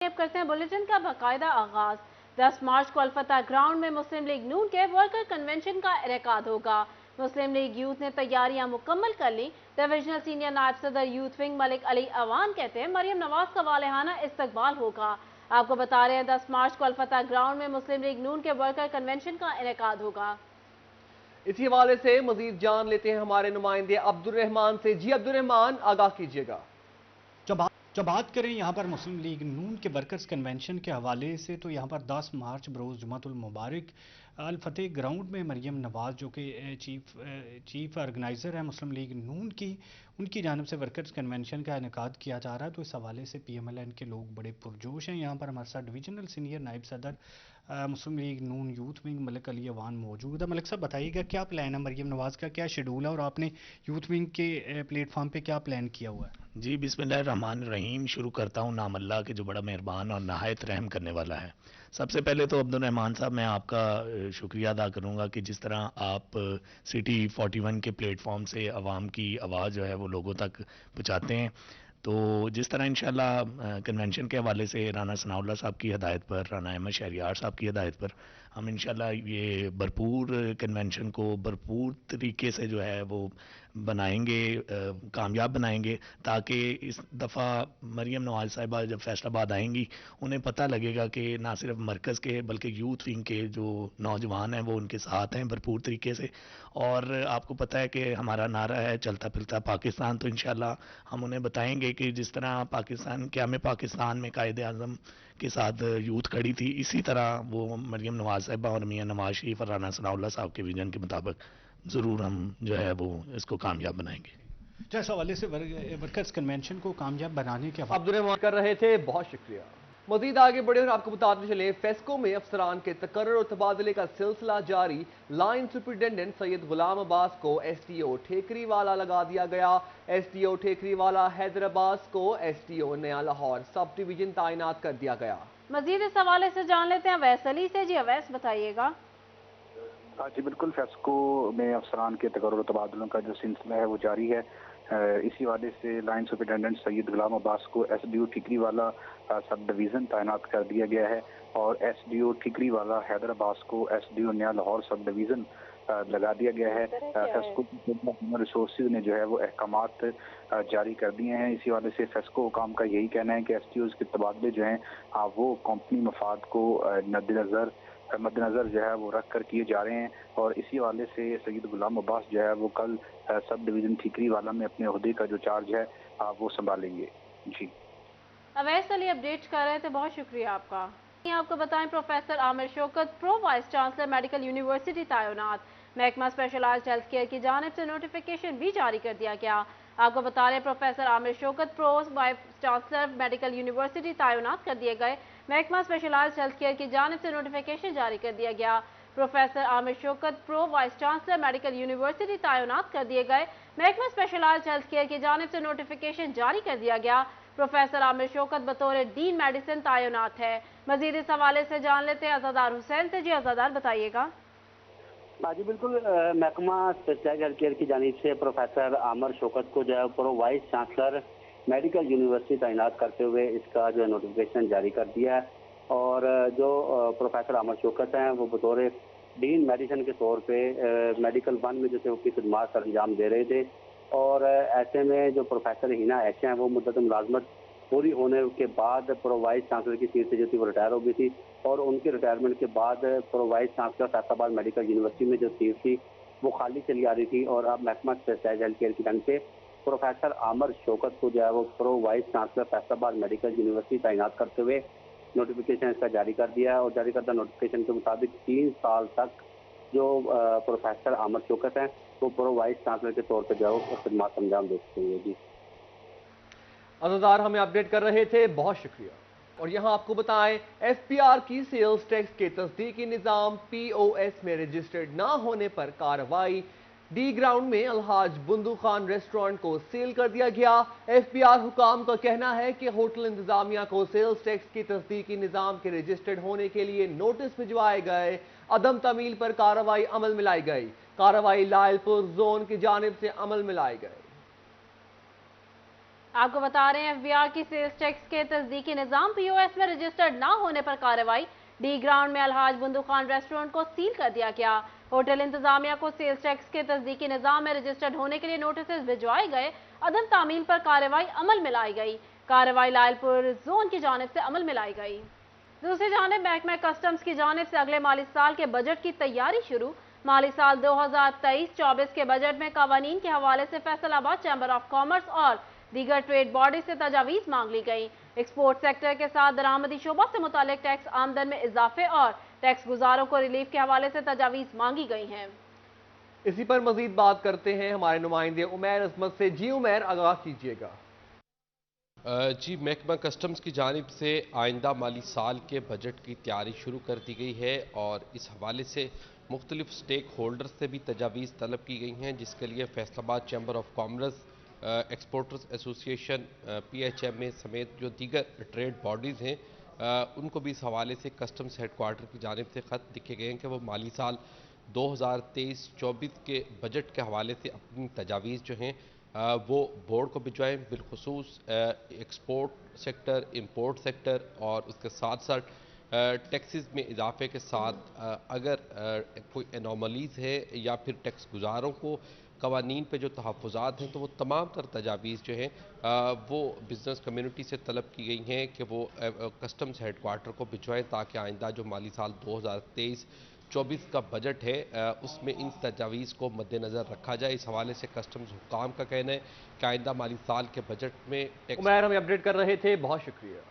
करते हैं बुलेटिन का बाकायदा आगाज। 10 मार्च को अलफतह ग्राउंड में मुस्लिम लीग नून के वर्कर कन्वेंशन का इनेकाद होगा। मुस्लिम लीग यूथ ने तैयारियां मुकम्मल कर ली। डिविजनल सीनियर नायब सदर यूथ विंग मलिक अली अवान कहते हैं मरियम नवाज का वालेहाना इस्तकबाल होगा। आपको बता रहे हैं 10 मार्च को अलफतह ग्राउंड में मुस्लिम लीग नून के वर्कर कन्वेंशन का इनेकाद होगा। इसी हवाले से मजीद जान लेते हैं हमारे नुमाइंदे अब्दुल रहमान से। जी अब्दुल रहमान, आगाह कीजिएगा। जब बात करें यहाँ पर मुस्लिम लीग नून के वर्कर्स कन्वेंशन के हवाले से, तो यहाँ पर 10 मार्च बरोज़ जुमातुल मुबारक अल फतेह ग्राउंड में मरियम नवाज जो कि चीफ ऑर्गेनाइज़र है मुस्लिम लीग नून की, उनकी जानिब से वर्कर्स कन्वेंशन का इनेकाद किया जा रहा है। तो इस हवाले से PMLN के लोग बड़े पुरजोश हैं। यहाँ पर हमारे साथ डिविजनल सीनियर नायब सदर मुस्लिम लीग नून यूथ विंग मलिक अली अवान मौजूद है। मलिक साहब, बताइएगा क्या प्लान है, मरियम नवाज का क्या शेड्यूल है और आपने यूथ विंग के प्लेटफॉर्म पे क्या प्लान किया हुआ है? जी, बिस्मिल्लाहिर्रहमानिर्रहीम। शुरू करता हूँ नाम अल्लाह के जो बड़ा मेहरबान और नहायत रहम करने वाला है। सबसे पहले तो अब्दुल रहमान साहब, मैं आपका शुक्रिया अदा करूँगा कि जिस तरह आप सिटी 41 के प्लेटफॉर्म से आवाम की आवाज़ जो है वो लोगों तक पहुँचाते हैं। तो जिस तरह इंशाल्लाह कन्वेंशन के हवाले से राना सनाउल्लाह साहब की हदायत पर, राना अहमद शहरियार साहब की हदायत पर हम इंशाल्लाह ये भरपूर कन्वेंशन को भरपूर तरीके से जो है वो बनाएंगे, कामयाब बनाएंगे, ताकि इस दफ़ा मरियम नवाज साहिबा जब फैसलाबाद आएंगी उन्हें पता लगेगा कि ना सिर्फ मरकज़ के बल्कि यूथ विंग के जो नौजवान हैं वो उनके साथ हैं भरपूर तरीके से। और आपको पता है कि हमारा नारा है चलता फिरता पाकिस्तान, तो इंशाल्लाह हम उन्हें बताएंगे कि जिस तरह पाकिस्तान क़याम पाकिस्तान में कायदे आज़म के साथ यूथ खड़ी थी, इसी तरह वो मरियम नवाज साहिबा और मियां नवाज शरीफ और राना सनाउल्लाह साहब के विजन के मुताबिक ज़रूर हम जो है वो इसको कामयाब बनाएंगे। तो इस हवाले से वर्कर्स कन्वेंशन को कामयाब बनाने के अब्दुल रहमान कर रहे थे, बहुत शुक्रिया। मजीद आगे बढ़े और आपको बताते चले, फेस्को में अफसरान के तकर्रुर और तबादले का सिलसिला जारी। लाइन सुपरिटेंडेंट सैयद गुलाम अब्बास को SDO ठेकरी वाला लगा दिया गया। SDO ठेकरी वाला हैदर अब्बास को SDO नया लाहौर सब डिवीजन तैनात कर दिया गया। मजीद इस हवाले से जान लेते हैं अवैस अली से। जी अवैस, बताइएगा। जी बिल्कुल, फेस्को में अफसरान के तकर्रुर तबादलों का जो सिलसिला है वो जारी है। इसी वाले से लाइन सुपरिटेंडेंट सैयद गुलाम अब्बास को SDO ठिकरी वाला सब डिवीज़न तैनात कर दिया गया है और SDO ठिकरी वाला हैदर अब्बास को SDO नया लाहौर सब डिवीज़न लगा दिया गया है। फेस्को ह्यूमन रिसोर्सेज ने जो है वो अहकामात जारी कर दिए हैं। इसी वाले से फेस्को हुकाम का यही कहना है कि SDOs के तबादले जो हैं वो कंपनी मफाद को मद्देनजर जो है वो रख कर किए जा रहे हैं। और इसी हवाले से सैयद गुलाम अब्बास जो है वो कल सब डिवीज़न ठीकरी वाला में अपने ओहदे का जो चार्ज है वो संभालेंगे। जी अवैस अली अपडेट कर रहे थे, बहुत शुक्रिया आपका। आपको बताएं professor Aamir Shaukat pro vice chancellor medical university तैनात। महकमा स्पेशलाइज्ड हेल्थ केयर की जानिब से नोटिफिकेशन भी जारी कर दिया गया। आपको बता रहे professor Aamir Shaukat pro vice chancellor medical university तैनात कर दिए गए। महकमा स्पेशलाइज्ड हेल्थ केयर की जानिब से नोटिफिकेशन जारी कर दिया गया। Professor Aamir Shaukat pro vice chancellor medical university तैनात कर दिए गए। महकमा स्पेशलाइज्ड हेल्थ केयर की जानिब से नोटिफिकेशन जारी कर दिया गया। प्रोफेसर आमिर शौकत बतौर डीन मेडिसिन तैनात है। मजीद इस हवाले से जान लेते हैं अज़ादार हुसैन से। जी अज़ादार, बताइएगा। जी बिल्कुल, महकमा स्पेशलाइज्ड हेल्थ केयर की जानिब से प्रोफेसर आमिर शौकत को जो है pro vice chancellor medical university तैनात करते हुए इसका जो है नोटिफिकेशन जारी कर दिया है। और जो प्रोफेसर आमिर शौकत हैं वो बतौर डीन मेडिसिन के तौर पे मेडिकल 1 में जो थे उसकी खिदमात अंजाम दे रहे थे। और ऐसे में जो प्रोफेसर हिना ऐशा हैं वो मुद्दत मुलाजमत पूरी होने के बाद प्रो वाइस चांसलर की सीट से जो थी वो रिटायर हो गई थी। और उनके रिटायरमेंट के बाद pro vice chancellor Faisalabad medical university में जो सीट थी वो खाली चली आ रही थी। और अब महकमा स्पेशलाइज्ड हेल्थ केयर की जानिब से प्रोफेसर आमिर शौकत को जो है वो pro vice chancellor Faisalabad medical university तैनात करते हुए नोटिफिकेशन इसका जारी कर दिया है। और जारी करदा नोटिफिकेशन के मुताबिक 3 साल तक जो प्रोफेसर आमिर शौकत हैं वो प्रो वाइस चांसलर के तौर पर जो है खिदमात अंजाम दे सकते हैं। जी अज़ादार हमें अपडेट कर रहे थे, बहुत शुक्रिया। और यहाँ आपको बताएं, FPR की सेल्स टैक्स के तस्दीकी निज़ाम POS में रजिस्टर्ड ना होने पर कार्रवाई। डी ग्राउंड में अलहाज बुंदू खान रेस्टोरेंट को सील कर दिया गया। FPR हुकाम का कहना है कि होटल इंतजामिया को सेल्स टैक्स की तस्दीकी निज़ाम के रजिस्टर्ड होने के लिए नोटिस भिजवाए गए। अदम तमील पर कार्रवाई अमल में लाई गई। कार्रवाई लायलपुर जोन की जानिब से अमल में लाई गई। आपको बता रहे हैं एफबीआर की सेल्स टैक्स के तस्दीकी निजाम पीओएस में रजिस्टर्ड ना होने पर कार्रवाई। डी ग्राउंड में अलहाज बुंदू खान रेस्टोरेंट को सील कर दिया गया। होटल इंतजामिया को सेल्स टैक्स के तस्दीकी निजाम में रजिस्टर्ड होने के लिए नोटिस भिजवाए गए। अदम तामील पर कार्रवाई अमल में लाई गई। कार्रवाई लायलपुर जोन की जानिब से अमल में लाई गई। दूसरी जानिब महकमा कस्टम्स की जानिब से अगले माली साल के बजट की तैयारी शुरू। माली साल 2023-24 के बजट में कवानीन के हवाले से फैसलाबाद चैम्बर ऑफ कॉमर्स और दीगर ट्रेड बॉडी से तजावीज मांग ली गई। एक्सपोर्ट सेक्टर के साथ दरामदी शोबा से मुतालिक टैक्स आमदन में इजाफे और टैक्स गुजारों को रिलीफ के हवाले से तजावीज मांगी गई हैं। इसी पर मजीद बात करते हैं हमारे नुमाइंदे उमैर अजमत से। जी उमैर, आगाह कीजिएगा। जी, महकमा कस्टम्स की जानिब से आइंदा माली साल के बजट की तैयारी शुरू कर दी गई है और इस हवाले से मुख्तलिफ स्टेक होल्डर्स से भी तजावीज़ तलब की गई हैं, जिसके लिए Faisalabad chamber of commerce, exporters association, PHMA समेत जो दीगर ट्रेड बॉडीज़ हैं उनको भी इस हवाले से कस्टम्स हेडक्वार्टर की जानिब से ख़त लिखे गए हैं कि वो माली साल 2023-24 के बजट के हवाले से अपनी तजावीज़ जो हैं वो बोर्ड को भिजवाएँ। बिलखुसूस एक्सपोर्ट सेक्टर, इंपोर्ट सेक्टर और उसके साथ साथ टैक्सेस में इजाफे के साथ अगर कोई एनोमलीज़ है या फिर टैक्स गुजारों को कवानीन पे जो तहफ़्फ़ुज़ात हैं तो वो तमाम तर तजावीज़ जो हैं वो बिज़नेस कम्युनिटी से तलब की गई हैं कि वो कस्टम्स हेडक्वार्टर को भिजवाएँ ताकि आइंदा जो माली साल 2023-24 का बजट है उसमें इन तजावीज़ को मद्देनज़र रखा जाए। इस हवाले से कस्टम्स हुक्काम का कहना है कि आइंदा माली साल के बजट में उमैर हमें अपडेट कर रहे थे, बहुत शुक्रिया।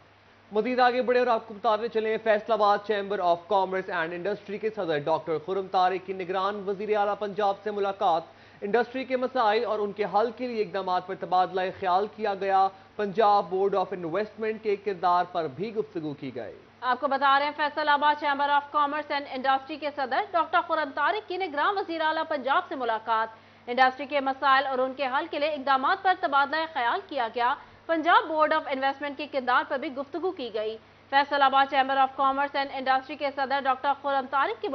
मजीद आगे बढ़े और आपको बताते चले Faisalabad chamber of commerce and industry के सदर डॉक्टर खुर्रम तारिक की निगरान वज़ीर आला पंजाब से मुलाकात। इंडस्ट्री के मसाइल और उनके हल के लिए इक़दामात पर तबादला ख्याल किया गया। पंजाब बोर्ड ऑफ इन्वेस्टमेंट के किरदार पर भी गुफ्तगू की गई। आपको बता रहे हैं Faisalabad chamber of commerce and industry के सदर डॉक्टर खुर्रम तारिक की निगरान वज़ीर आला पंजाब से मुलाकात। इंडस्ट्री के मसाइल और उनके हल के लिए इक़दामात पर तबादला ख्याल किया गया। पंजाब बोर्ड ऑफ इन्वेस्टमेंट के किरदार पर भी गुफ्तगू की गई। Faisalabad chamber of commerce and industry के सदर डॉक्टर खुर्रम तारिक की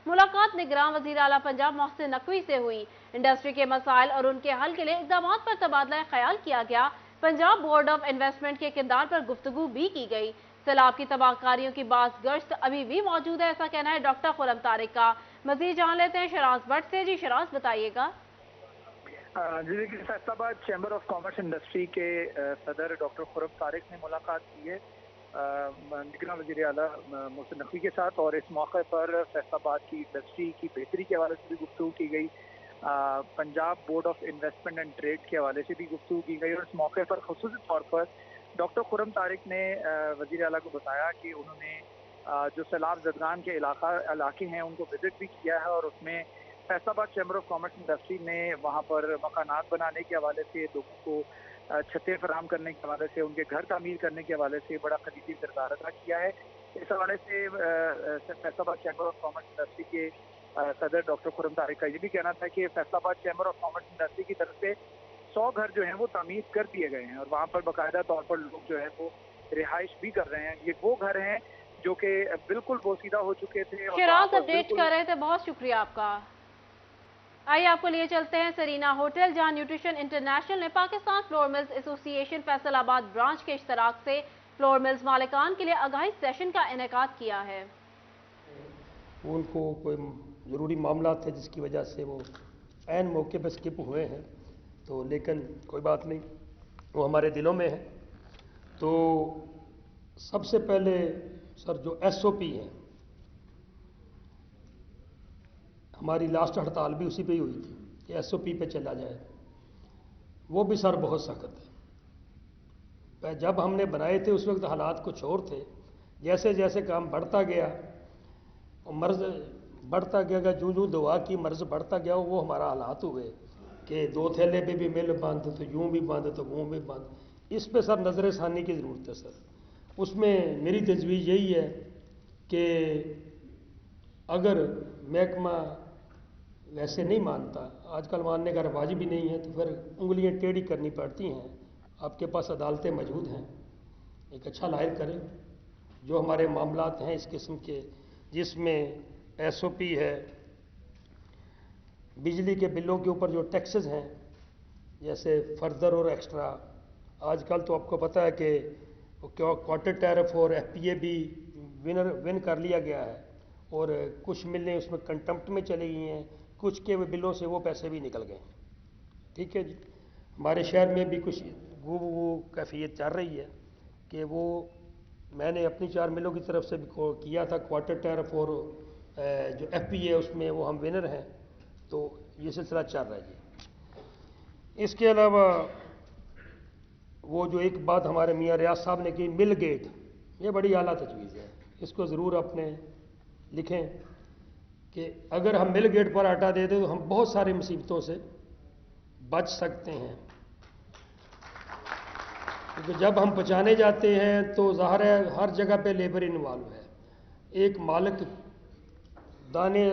मुलाकात निगरान वज़ीर आला पंजाब मोहसिन नकवी से हुई। इंडस्ट्री के मसाइल और उनके हल के लिए इक़दामात पर तबादला ख्याल किया गया। पंजाब बोर्ड ऑफ इन्वेस्टमेंट के किरदार पर गुफ्तगू भी की गई। सैलाब की तबाहकारियों की बास गश्त अभी भी मौजूद है, ऐसा कहना है डॉक्टर खुर्रम तारिक का। मज़ीद जान लेते हैं शराज भट्ट से। जी शराज, बताइएगा। जी देखिए, Faisalabad chamber of commerce industry के सदर डॉक्टर खुर्रम तारिक ने मुलाकात की है निगरान वज़ीर आला मोहसिन नकवी के साथ और इस मौके पर फैसलाबाद की इंडस्ट्री की बेहतरी के हवाले से भी गुफ्तगू की गई। Punjab board of investment and trade के हवाले से भी गुफ्तगू की गई और इस मौके पर ख़ुसूसी तौर पर डॉक्टर खुर्रम तारिक ने वज़ीर आला को बताया कि उन्होंने जो सैलाब ज़दगान के इलाके हैं उनको विजिट भी किया है और उसमें Faisalabad chamber of commerce industry ने वहाँ पर मकानात बनाने के हवाले से, लोगों को छतें फराहम करने के हवाले से, उनके घर तामीर करने के हवाले से बड़ा खरीदी किरदार अदा किया है। इस हवाले से Faisalabad chamber of commerce industry के सदर डॉक्टर खुर्रम तारिक का ये भी कहना था कि Faisalabad chamber of commerce industry की तरफ से 100 घर जो हैं वो तामीर कर दिए गए हैं और वहाँ पर बाकायदा तौर पर लोग जो है वो रिहाइश भी कर रहे हैं। ये वो घर हैं जो कि बिल्कुल बोसीदा हो चुके थे। शराज अपडेट कर रहे थे, बहुत शुक्रिया आपका। आइए आपको लिए चलते हैं सरीना होटल, जहां न्यूट्रिशन इंटरनेशनल ने Pakistan flour mills association Faisalabad branch के इश्तराक से फ्लोर मिल्स मालिकान के लिए आगाही सेशन का इनेकाद किया है। उनको कोई ज़रूरी मामला थे जिसकी वजह से वो ऐन मौके पर स्किप हुए हैं, तो लेकिन कोई बात नहीं, वो हमारे दिलों में है। तो सबसे पहले सर जो SOP है, हमारी लास्ट हड़ताल भी उसी पे ही हुई थी कि SOP पे चला जाए, वो भी सर बहुत सख्त है। जब हमने बनाए थे उस वक्त हालात कुछ और थे, जैसे जैसे काम बढ़ता गया और मर्ज बढ़ता गया, जूं दवा की मर्ज बढ़ता गया, वो हमारा हालात हुए कि 2 थैले पे भी मिल बंद, तो यूँ भी बंद तो वो भी बंद। इस पे सर नज़र षानी की ज़रूरत है सर। उसमें मेरी तजवीज़ यही है कि अगर महकमा वैसे नहीं मानता, आजकल मानने का रवाज भी नहीं है, तो फिर उंगलियां टेढ़ी करनी पड़ती हैं। आपके पास अदालतें मौजूद हैं, एक अच्छा लाहिर करें। जो हमारे मामलात हैं इस किस्म के, जिसमें SOP है, बिजली के बिलों के ऊपर जो टैक्सेस हैं, जैसे फर्दर और एक्स्ट्रा, آج کل تو آپ کو پتہ ہے کہ کوارٹر ٹیرف اور FPA بھی ون کر لیا گیا ہے، اور کچھ ملیں اس میں کنٹمپٹ میں چلی گئی ہیں، کچھ کے بلوں سے وہ پیسے بھی نکل گئے ہیں۔ ٹھیک ہے جی، ہمارے شہر میں بھی کچھ وہ کیفیت چل رہی ہے کہ وہ میں نے اپنی 4 ملوں کی طرف سے بھی کیا تھا کوارٹر ٹیرف اور جو FPA اس میں وہ ہم ونر ہیں، تو یہ سلسلہ چل رہا ہے جی۔ اس کے علاوہ وہ جو ایک بات ہمارے میاں ریاض صاحب نے کی، مل گیٹ، یہ بڑی اعلیٰ تجویز ہے، اس کو ضرور اپنے لکھیں کہ اگر ہم مل گیٹ پر آٹا دے دیں تو ہم بہت ساری مصیبتوں سے بچ سکتے ہیں، کیونکہ جب ہم پہنچانے جاتے ہیں تو ظاہر ہے ہر جگہ پہ لیبر انوالو ہے، ایک مالک دانے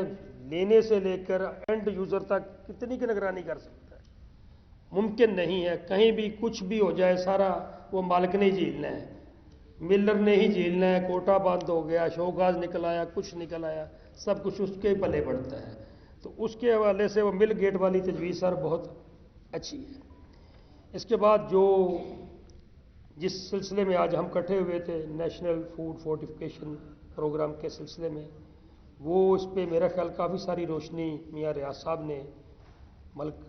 لینے سے لے کر اینڈ یوزر تک کتنی کی نگرانی کر سکتا ہے؟ ممکن نہیں ہے، کہیں بھی کچھ بھی ہو جائے سارا وہ مالک نے ہی جھیلنا ہے، ملر نے ہی جھیلنا ہے، کوٹا بند ہو گیا، شوگاز نکل آیا، کچھ نکل آیا، سب کچھ اس کے پلے پڑتا ہے، تو اس کے حوالے سے وہ مل گیٹ والی تجویز سر بہت اچھی ہے۔ اس کے بعد جو جس سلسلے میں آج ہم کٹھے ہوئے تھے نیشنل فوڈ فورٹیفکیشن پروگرام کے سلسلے میں، وہ اس پہ میرا خیال کافی ساری روشنی میاں ریاض صاحب نے، ملک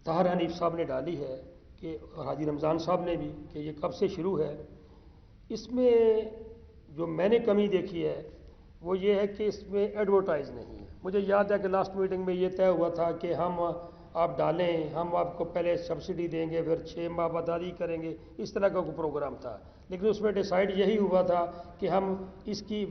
طاہر حنیف صاحب نے ڈالی ہے کہ اور حاجی رمضان صاحب نے بھی، کہ یہ کب سے شروع ہے۔ اس میں جو میں نے کمی دیکھی ہے وہ یہ ہے کہ اس میں ایڈورٹائز نہیں ہے۔ مجھے یاد ہے کہ لاسٹ میٹنگ میں یہ طے ہوا تھا کہ ہم آپ ڈالیں، ہم آپ کو پہلے سبسڈی دیں گے، پھر 6 ماہ بعد ادائیگی کریں گے، اس طرح کا کوئی پروگرام تھا، لیکن اس میں ڈیسائیڈ یہی ہوا تھا کہ ہم اس کی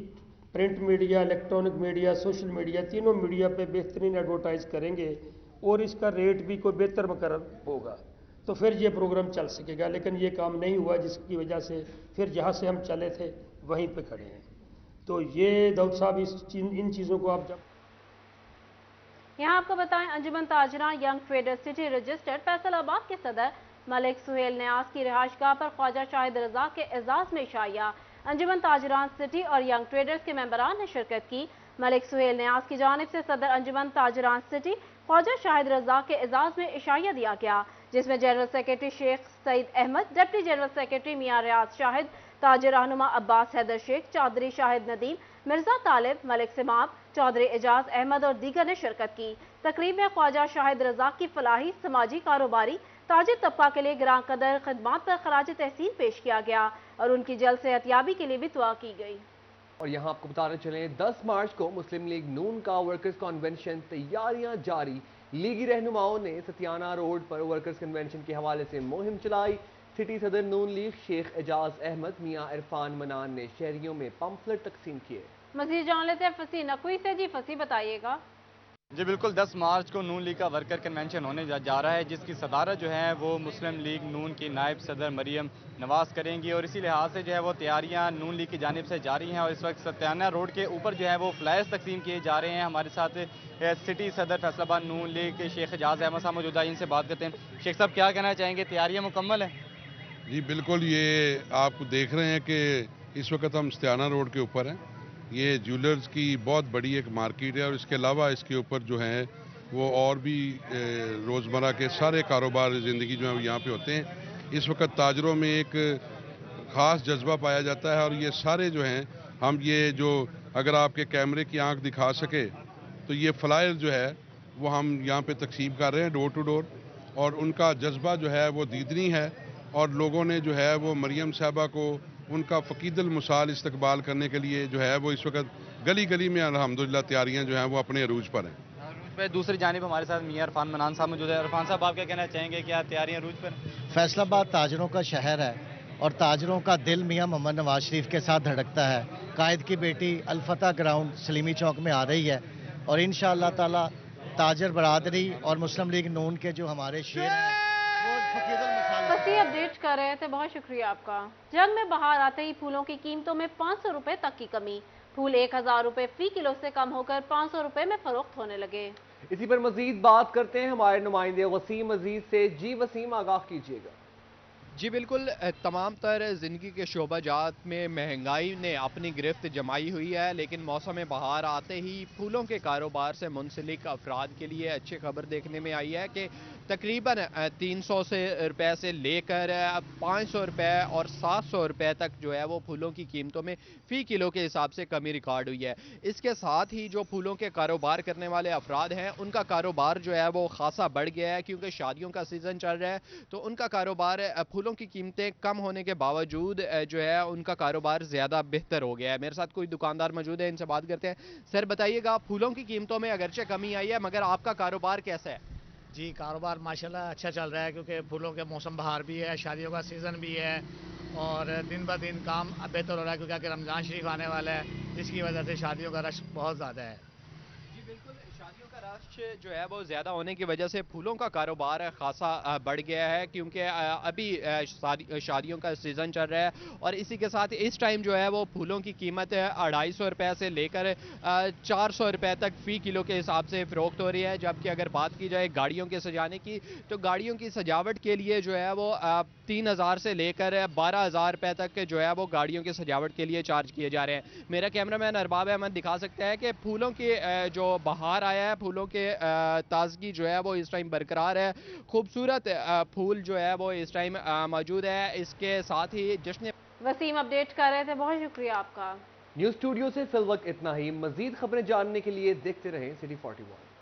print media, electronic media, social media, تینوں میڈیا پہ بہترین ایڈورٹائز کریں گے، اور اس کا ریٹ بھی کوئی بہتر مقرر ہوگا، تو پھر یہ پروگرام چل سکے گا، لیکن یہ کام نہیں ہوا، جس کی وجہ سے پھر جہاں سے ہم چلے تھے وہیں پہ کھڑے ہیں۔ تو یہ داؤد صاحب ان چیزوں کو آپ جب یہاں آپ کو بتائیں انجمن تاجران young trader city registered Faisalabad کے صدر ملک سہیل نیاز کی رہائش گاہ پر خواجہ شاہد رضا کے اعزاز میں عشائیہ انجمن تاجران سٹی اور ینگ ٹریڈرز کے ممبران نے شرکت کی۔ ملک سہیل نیاز کی جانب سے صدر انجمن تاجران سٹی خواجہ شاہد رضا کے اعزاز میں عشائیہ دیا گیا، جس میں جنرل سیکرٹری شیخ سعید احمد، ڈپٹی جنرل سیکرٹری میاں ریاض شاہد، تاجر رہنما عباس حیدر شیخ، چودھری شاہد ندیم، مرزا طالب، ملک سماب، چودھری اعجاز احمد اور دیگر نے شرکت کی۔ تقریب میں خواجہ شاہد رضا کی فلاحی، سماجی، کاروباری، تاجر طبقہ کے لیے گراں قدر خدمات پر خراج تحسین پیش کیا گیا اور ان کی جلد صحتیابی کے لیے بھی دعا کی گئی۔ اور یہاں آپ کو بتانا چلیں 10 مارچ کو مسلم لیگ نون کا ورکرز کنونشن، تیاریاں جاری۔ لیگی رہنماؤں نے ستیانہ روڈ پر ورکرز کنونشن کے حوالے سے مہم چلائی۔ سٹی صدر نون لیگ شیخ اعجاز احمد، میاں عرفان منان نے شہریوں میں پمفلٹ تقسیم کیے۔ مزید جان لیتے ہیں فصیح نقوی سے۔ جی فصیح بتائیے گا۔ جی بالکل 10 مارچ کو نون لیگ کا ورکر کنونشن ہونے جا رہا ہے، جس کی صدارت جو ہے وہ مسلم لیگ نون کی نائب صدر مریم نواز کریں گی، اور اسی لحاظ سے جو ہے وہ تیاریاں نون لیگ کی جانب سے جاری ہیں، اور اس وقت ستیانہ روڈ کے اوپر جو ہے وہ فلائرز تقسیم کیے جا رہے ہیں۔ ہمارے ساتھ سٹی صدر فیصل آباد نون لیگ کے شیخ اعجاز احمد صاحب موجودہ، ان سے بات کرتے ہیں۔ شیخ صاحب کیا کہنا چاہیں گے، تیاریاں مکمل ہیں؟ جی بالکل، یہ آپ دیکھ رہے ہیں کہ اس وقت ہم ستیانہ روڈ کے اوپر ہیں۔ یہ جیولرز کی بہت بڑی ایک مارکیٹ ہے، اور اس کے علاوہ اس کے اوپر جو ہیں وہ اور بھی روزمرہ کے سارے کاروبار زندگی جو ہیں وہ یہاں پہ ہوتے ہیں۔ اس وقت تاجروں میں ایک خاص جذبہ پایا جاتا ہے، اور یہ سارے جو ہیں ہم یہ جو اگر آپ کے کیمرے کی آنکھ دکھا سکے تو یہ فلائر جو ہے وہ ہم یہاں پہ تقسیم کر رہے ہیں ڈور ٹو ڈور، اور ان کا جذبہ جو ہے وہ دیدنی ہے، اور لوگوں نے جو ہے وہ مریم صاحبہ کو ان کا فقید المثال استقبال کرنے کے لیے جو ہے وہ اس وقت گلی گلی میں الحمدللہ تیاریاں جو ہیں وہ اپنے عروج پر ہیں۔ دوسری جانب ہمارے ساتھ میاں عرفان منان صاحب موجود ہے۔ عرفان صاحب آپ کیا کہنا چاہیں گے، کیا تیاریاں عروج پر ہیں؟ فیصل آباد تاجروں کا شہر ہے، اور تاجروں کا دل میاں محمد نواز شریف کے ساتھ دھڑکتا ہے۔ قائد کی بیٹی الفتح گراؤنڈ سلیمی چوک میں آ رہی ہے، اور انشاءاللہ تعالی تاجر برادری اور مسلم لیگ نون کے جو ہمارے شیر ہیں وہ فقید المثال فصیح اپڈیٹ کر رہے تھے، بہت شکریہ آپ کا۔ جنگ میں بہار آتے ہی پھولوں کی قیمتوں میں 500 روپے تک کی کمی، پھول 1000 روپے فی کلو سے کم ہو کر 500 روپے میں فروخت ہونے لگے۔ اسی پر مزید بات کرتے ہیں ہمارے نمائندے وسیم عزیز سے۔ جی وسیم، آگاہ کیجیے گا۔ جی بالکل، تمام تر زندگی کے شعبہ جات میں مہنگائی نے اپنی گرفت جمائی ہوئی ہے، لیکن موسم بہار آتے ہی پھولوں کے کاروبار سے منسلک افراد کے لیے اچھی خبر دیکھنے میں آئی ہے کہ تقریباً 300 روپے سے لے کر 500 روپے اور 700 روپے تک جو ہے وہ پھولوں کی قیمتوں میں فی کلو کے حساب سے کمی ریکارڈ ہوئی ہے۔ اس کے ساتھ ہی جو پھولوں کے کاروبار کرنے والے افراد ہیں ان کا کاروبار جو ہے وہ خاصا بڑھ گیا ہے، کیونکہ شادیوں کا سیزن چل رہا ہے، تو ان کا کاروبار پھولوں کی قیمتیں کم ہونے کے باوجود جو ہے ان کا کاروبار زیادہ بہتر ہو گیا ہے۔ میرے ساتھ کوئی دکاندار موجود ہے، ان سے بات کرتے ہیں۔ سر بتائیے گا، پھولوں کی قیمتوں میں اگرچہ کمی آئی ہے مگر آپ کا کاروبار کیسا ہے؟ جی کاروبار ماشاءاللہ اچھا چل رہا ہے، کیونکہ پھولوں کے موسم بہار بھی ہے، شادیوں کا سیزن بھی ہے، اور دن بہ دن کام بہتر ہو رہا ہے، کیونکہ رمضان شریف آنے والا ہے، جس کی وجہ سے شادیوں کا رش بہت زیادہ ہے۔ جی بالکل، شادیوں کا رش جو ہے وہ زیادہ ہونے کی وجہ سے پھولوں کا کاروبار خاصا بڑھ گیا ہے، کیونکہ ابھی شادیوں کا سیزن چل رہا ہے، اور اسی کے ساتھ اس ٹائم جو ہے وہ پھولوں کی قیمت 250 روپے سے لے کر 400 روپے تک فی کلو کے حساب سے فروخت ہو رہی ہے۔ جبکہ اگر بات کی جائے گاڑیوں کے سجانے کی، تو گاڑیوں کی سجاوٹ کے لیے جو ہے وہ 3000 سے لے کر 12000 روپے تک جو ہے وہ گاڑیوں کے سجاوٹ کے لیے چارج کیے جا رہے ہیں۔ میرا کیمرہ مین ارباب احمد دکھا سکتا ہے کہ پھولوں کے جو بہار آیا ہے، پھولوں کے تازگی جو ہے وہ اس ٹائم برقرار ہے، خوبصورت پھول جو ہے وہ اس ٹائم موجود ہے۔ اس کے ساتھ ہی جشن وسیم اپڈیٹ کر رہے تھے، بہت شکریہ آپ کا۔ نیوز اسٹوڈیو سے فی الوقت اتنا ہی۔ مزید خبریں جاننے کے لیے دیکھتے رہیں City 41۔